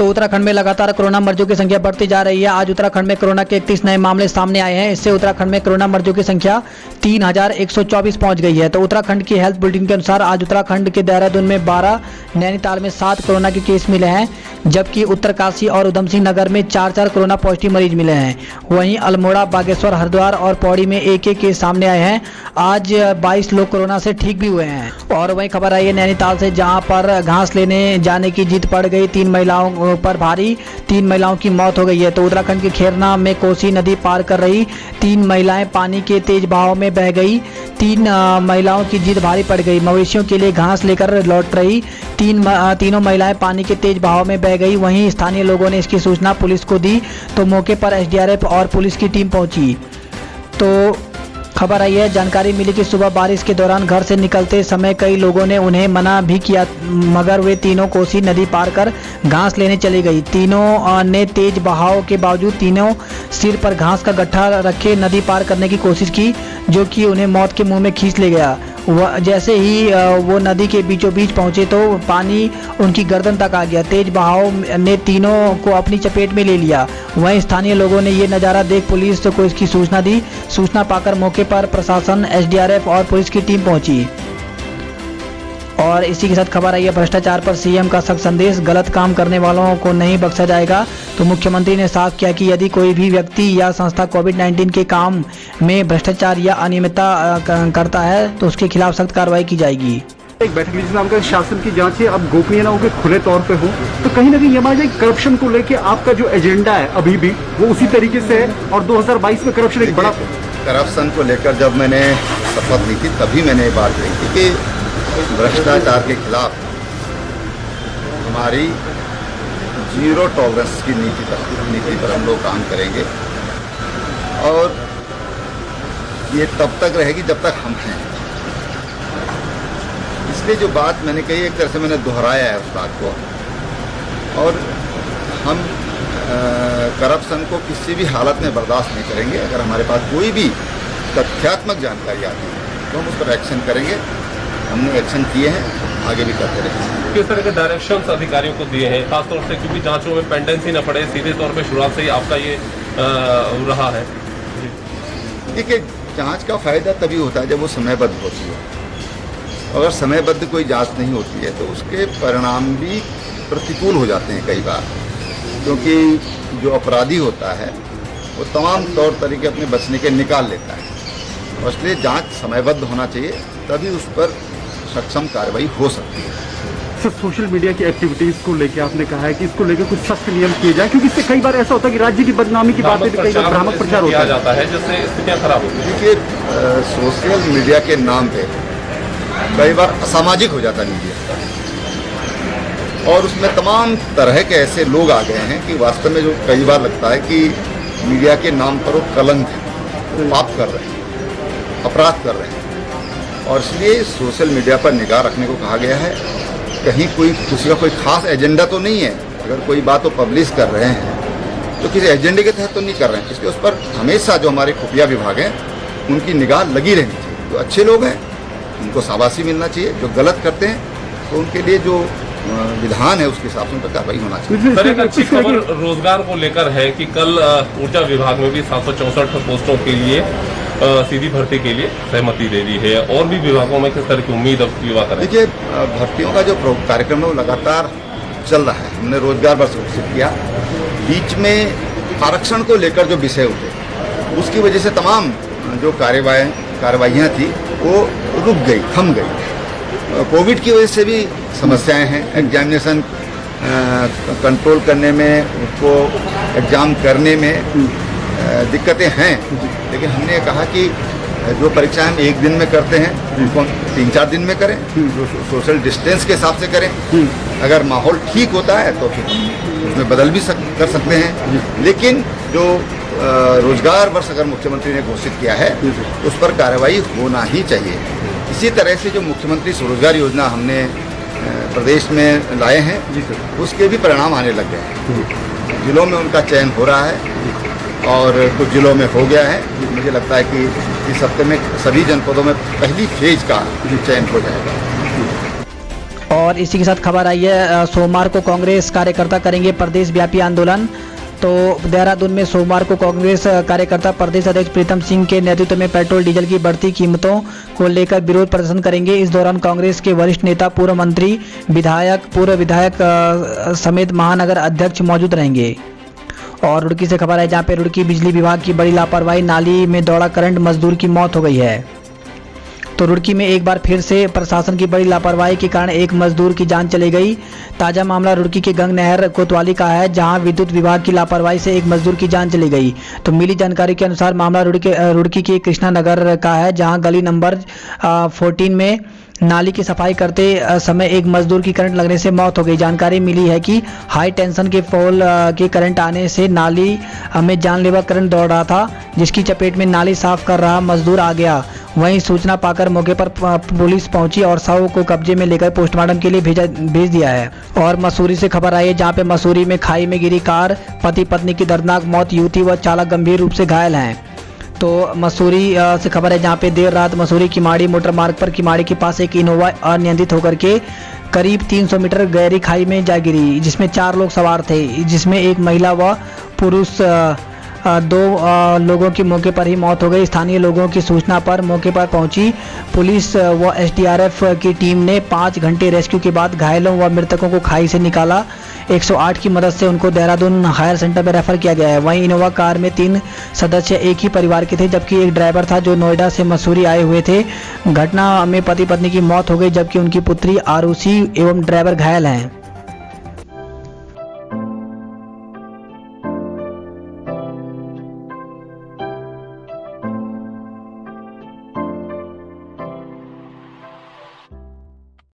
उत्तराखंड में लगातार कोरोना मरीजों की संख्या बढ़ती जा रही है। आज उत्तराखंड में कोरोना के 31 नए मामले सामने आए हैं। इससे उत्तराखंड में कोरोना मरीजों की संख्या 3124 पहुंच गई है। तो उत्तराखंड की हेल्थ बुलेटिन के अनुसार आज उत्तराखंड के देहरादून में 12, नैनीताल में 7 कोरोना के केस मिले हैं, जबकि उत्तरकाशी और उधम सिंह नगर में 4 कोरोना पॉजिटिव मरीज मिले हैं। वहीं अल्मोड़ा, बागेश्वर, हरिद्वार और पौड़ी में एक केस सामने आए हैं। आज 22 लोग कोरोना से ठीक भी हुए हैं। और वहीं खबर आई है नैनीताल से, जहां पर घास लेने जाने की जिद पड़ गई, 3 महिलाओं पर भारी, 3 महिलाओं की मौत हो गई है। तो उत्तराखंड के खेरना में कोसी नदी पार कर रही 3 महिलाएं पानी के तेज बहाव में बह गई। 3 महिलाओं की जिद भारी पड़ गई। मवेशियों के लिए घास लेकर लौट रही तीनों महिलाएं पानी के तेज बहाव में बह गई। वहीं स्थानीय लोगों ने इसकी सूचना पुलिस को दी, तो मौके पर एसडीआरएफ और पुलिस की टीम पहुंची। तो खबर आई है, जानकारी मिली कि सुबह बारिश के दौरान घर से निकलते समय कई लोगों ने उन्हें मना भी किया, मगर वे तीनों कोसी नदी पार कर घास लेने चली गई। तीनों ने तेज बहाव के बावजूद तीनों सिर पर घास का गट्ठा रखे नदी पार करने की कोशिश की, जो कि उन्हें मौत के मुंह में खींच ले गया। जैसे ही वो नदी के बीचों बीच पहुंचे तो पानी उनकी गर्दन तक आ गया। तेज बहाव ने तीनों को अपनी चपेट में ले लिया। वहीं स्थानीय लोगों ने ये नज़ारा देख पुलिस को इसकी सूचना दी। सूचना पाकर मौके पर प्रशासन, एसडीआरएफ और पुलिस की टीम पहुंची। और इसी के साथ खबर आई है, भ्रष्टाचार पर सीएम का सख्त संदेश, गलत काम करने वालों को नहीं बख्शा जाएगा। तो मुख्यमंत्री ने साफ किया कि यदि कोई भी व्यक्ति या संस्था कोविड-19 के काम में भ्रष्टाचार या अनियमितता करता है तो उसके खिलाफ सख्त कार्रवाई की जाएगी। एक बैठक लीजिए, नाम का शासन की जांच है, अब गोपनीय ना होकर खुले तौर पे हो, तो कहीं ना कहीं ये मान जाए करप्शन को लेके आपका जो एजेंडा है अभी भी वो उसी तरीके से है। और 2022 में करप्शन एक बड़ा करप्शन को लेकर जब मैंने शपथ ली थी तभी मैंने ये बात कही थी कि भ्रष्टाचार के खिलाफ हमारी जीरो टॉलरेंस की नीति पर हम लोग काम करेंगे, और ये तब तक रहेगी जब तक हम हैं। इसलिए जो बात मैंने कही, एक तरह से मैंने दोहराया है उस बात को। और हम करप्शन को किसी भी हालत में बर्दाश्त नहीं करेंगे। अगर हमारे पास कोई भी तथ्यात्मक जानकारी आती है तो हम उस पर एक्शन करेंगे। हमने एक्शन किए हैं, आगे भी करते रहेंगे। किस तरह के डायरेक्शंस अधिकारियों को दिए हैं, खासतौर से क्योंकि जांचों में पेंडेंसी न पड़े, सीधे तौर पे शुरुआत से ही आपका ये रहा है? देखिए, जांच का फायदा तभी होता है जब वो समयबद्ध होती है। अगर समयबद्ध कोई जांच नहीं होती है तो उसके परिणाम भी प्रतिकूल हो जाते हैं कई बार, क्योंकि जो अपराधी होता है वो तमाम तौर तरीके अपने बचने के निकाल लेता है। और इसलिए जांच समयबद्ध होना चाहिए, तभी उस पर सक्षम कार्रवाई हो सकती है। सर, सोशल मीडिया की एक्टिविटीज को लेकर आपने कहा है कि इसको लेकर कुछ सख्त नियम किए जाए, क्योंकि इससे कई बार ऐसा होता है कि राज्य की बदनामी की बातें भी कई बार भ्रामक प्रचार होता जाता है, जिससे स्थितियां खराब होती हैं। देखिए, सोशल मीडिया के नाम पे कई बार असामाजिक हो जाता है मीडिया, और उसमें तमाम तरह के ऐसे लोग आ गए हैं कि वास्तव में जो कई बार लगता है कि मीडिया के नाम पर वो कलंक है, पाप कर रहे हैं, अपराध कर रहे हैं। और इसलिए सोशल मीडिया पर निगाह रखने को कहा गया है। कहीं किसी का कोई खास एजेंडा तो नहीं है। अगर कोई बात तो पब्लिश कर रहे हैं तो किसी एजेंडे के तहत तो नहीं कर रहे हैं। इसलिए उस पर हमेशा जो हमारे खुफिया विभाग हैं उनकी निगाह लगी रहनी चाहिए। जो अच्छे लोग हैं उनको शाबाशी मिलना चाहिए, जो गलत करते हैं तो उनके लिए जो विधान है उसके हिसाब से उन पर कार्रवाई होना चाहिए। सर, एक अच्छी खबर रोजगार को लेकर है कि कल ऊर्जा विभाग में भी 764 पोस्टों के लिए सीधी भर्ती के लिए सहमति दे दी है। और भी विभागों में किस तरह की उम्मीद अब युवा करें? देखिए, भर्तियों का जो कार्यक्रम है वो लगातार चल रहा है। हमने रोजगार वर्ष घोषित किया, बीच में आरक्षण को लेकर जो विषय उठे उसकी वजह से तमाम जो कार्रवाइयाँ थी वो रुक गई, थम गई। कोविड की वजह से भी समस्याएं हैं। एग्जामिनेशन कंट्रोल करने में, उसको एग्ज़ाम करने में दिक्कतें हैं। लेकिन हमने कहा कि जो परीक्षा हम एक दिन में करते हैं उनको 3-4 दिन में करें, जो सोशल डिस्टेंस के हिसाब से करें। अगर माहौल ठीक होता है तो फिर उसमें बदल भी कर सकते हैं। लेकिन जो रोजगार वर्ष अगर मुख्यमंत्री ने घोषित किया है उस पर कार्रवाई होना ही चाहिए। इसी तरह से जो मुख्यमंत्री स्वरोजगार योजना हमने प्रदेश में लाए हैं उसके भी परिणाम आने लग गए हैं। जिलों में उनका चयन हो रहा है और कुछ जिलों में हो गया है। मुझे लगता है कि इस हफ्ते में सभी जनपदों में पहली फेज का चयन हो जाएगा। और इसी के साथ खबर आई है सोमवार को कांग्रेस कार्यकर्ता करेंगे प्रदेश व्यापी आंदोलन। तो देहरादून में सोमवार को कांग्रेस कार्यकर्ता प्रदेश अध्यक्ष प्रीतम सिंह के नेतृत्व में पेट्रोल डीजल की बढ़ती कीमतों को लेकर विरोध प्रदर्शन करेंगे। इस दौरान कांग्रेस के वरिष्ठ नेता, पूर्व मंत्री, पूर्व विधायक समेत महानगर अध्यक्ष मौजूद रहेंगे। और रुड़की से खबर है जहां पे रुड़की बिजली विभाग की बड़ी लापरवाही, नाली में दौड़ा करंट, मजदूर की मौत हो गई है। तो रुड़की में एक बार फिर से प्रशासन की बड़ी लापरवाही के कारण एक मजदूर की जान चली गई। ताजा मामला रुड़की के गंग नहर कोतवाली का है, जहां विद्युत विभाग की लापरवाही से एक मजदूर की जान चली गई। तो मिली जानकारी के अनुसार मामला रुड़की के कृष्णा नगर का है, जहां गली नंबर 14 में नाली की सफाई करते समय एक मजदूर की करंट लगने से मौत हो गई। जानकारी मिली है कि हाई टेंशन के पोल के करंट आने से नाली में जानलेवा करंट दौड़ रहा था, जिसकी चपेट में नाली साफ कर रहा मजदूर आ गया। वहीं सूचना पाकर मौके पर पुलिस पहुंची और शव को कब्जे में लेकर पोस्टमार्टम के लिए भेज दिया है। और मसूरी से खबर आई है जहां पे मसूरी में खाई में गिरी कार, पति पत्नी की दर्दनाक मौत, युवती व चालक गंभीर रूप से घायल हैं। तो मसूरी से खबर है जहां पे देर रात मसूरी किमाड़ी मोटर मार्ग पर किमाड़ी के पास एक इनोवा अनियंत्रित होकर के करीब 300 मीटर गहरी खाई में जा गिरी, जिसमें 4 लोग सवार थे, जिसमें एक महिला व पुरुष 2 लोगों की मौके पर ही मौत हो गई। स्थानीय लोगों की सूचना पर मौके पर पहुंची पुलिस व एसडीआरएफ की टीम ने 5 घंटे रेस्क्यू के बाद घायलों व मृतकों को खाई से निकाला। 108 की मदद से उनको देहरादून हायर सेंटर में रेफर किया गया है। वहीं इनोवा कार में 3 सदस्य एक ही परिवार के थे, जबकि एक ड्राइवर था जो नोएडा से मसूरी आए हुए थे। घटना में पति पत्नी की मौत हो गई, जबकि उनकी पुत्री आरुषि एवं ड्राइवर घायल हैं।